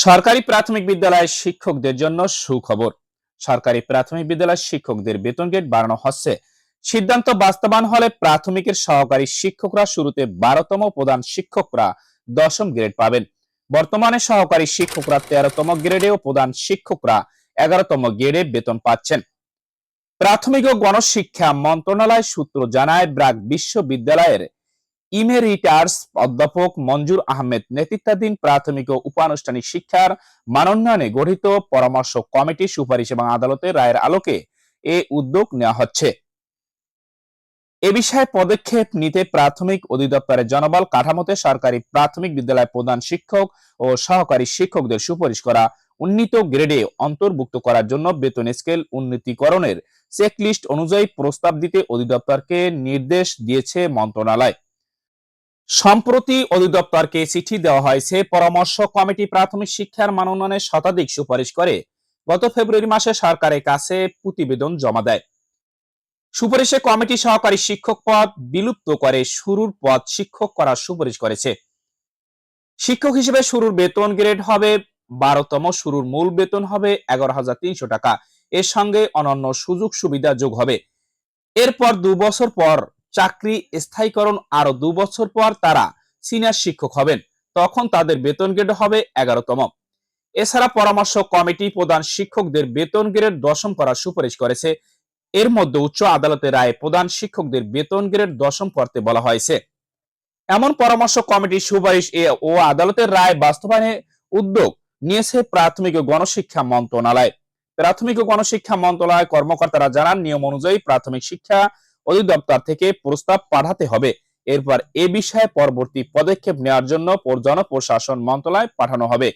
সরকারি প্রাথমিক বিদ্যালয়ের শিক্ষকদের জন্য সুখবর। সরকারি প্রাথমিক বিদ্যালয়ের শিক্ষকদের বেতন গ্রেড বাড়ানো হচ্ছে। সিদ্ধান্ত বাস্তবায়ন হলে প্রাথমিকের সহকারী শিক্ষকরা শুরুতে 12তম, প্রধান শিক্ষকরা 10ম গ্রেড পাবেন। বর্তমানে সহকারী শিক্ষকরা 13তম গ্রেডে ও প্রধান শিক্ষকরা 11তম গ্রেডে বেতন পাচ্ছেন। প্রাথমিক ও গণশিক্ষা মন্ত্রণালয় সূত্র জানায়, ব্র্যাক বিশ্ববিদ্যালয়ের ইমেরিটাস অধ্যাপক মঞ্জুর আহমেদ নেতৃত্বাধীন প্রাথমিক ও উপানুষ্ঠানিক শিক্ষার মানোন্নয়নে গঠিত পরামর্শ কমিটি সুপারিশ এবং আদালতের রায়ের আলোকে এ উদ্যোগ নেওয়া হচ্ছে। এ বিষয়ে পদক্ষেপ নিতে প্রাথমিক অধিদপ্তরের জনবল কাঠামোতে সরকারি প্রাথমিক বিদ্যালয় প্রধান শিক্ষক ও সহকারী শিক্ষকদের সুপারিশ করা উন্নীত গ্রেডে অন্তর্ভুক্ত করার জন্য বেতন স্কেল উন্নীতকরণের চেকলিস্ট অনুযায়ী প্রস্তাব দিতে অধিদপ্তরকে নির্দেশ দিয়েছে মন্ত্রণালয়। সম্প্রতি অধিদপ্তরকে চিঠি দেওয়া হয়েছে। পরামর্শ কমিটি প্রাথমিক শিক্ষার মান উন্নয়নের শতাধিক সুপারিশ করে গত ফেব্রুয়ারি মাসে সরকারের কাছে প্রতিবেদন জমা দেয়। সুপারিশে কমিটি সহকারী শিক্ষক পদ বিলুপ্ত করে শুরুর পদ শিক্ষক করার সুপারিশ করেছে। শিক্ষক হিসেবে শুরুর বেতন গ্রেড হবে 12তম, শুরুর মূল বেতন হবে 11,300 টাকা। এর সঙ্গে অন্যান্য সুযোগ সুবিধা যোগ হবে। এরপর 2 বছর পর চাকরি স্থায়ীকরণ, আরো 2 বছর পর তারা সিনিয়র শিক্ষক হবেন, তখন তাদের বেতন গ্রেড হবে 11তম। এছাড়া পরামর্শ কমিটি প্রধান শিক্ষকদের বেতন গ্রেড 10ম করার সুপারিশ করেছে। এর মধ্যে উচ্চ আদালতের রায়ে প্রধান শিক্ষকদের বেতন গ্রেড 10ম করতে বলা হয়েছে। এমন পরামর্শ কমিটির সুপারিশ ও আদালতের রায় বাস্তবায়নে উদ্যোগ নিয়েছে প্রাথমিক ও গণশিক্ষা মন্ত্রণালয়। প্রাথমিক ও গণশিক্ষা মন্ত্রণালয় কর্মকর্তারা জানান, নিয়ম অনুযায়ী প্রাথমিক শিক্ষা অধিদপ্তর থেকে প্রস্তাব পাঠাতে হবে। এরপর এ বিষয়ে পরবর্তী পদক্ষেপ নেওয়ার জন্য জনপ্রশাসন মন্ত্রণালয় পাঠানো হবে।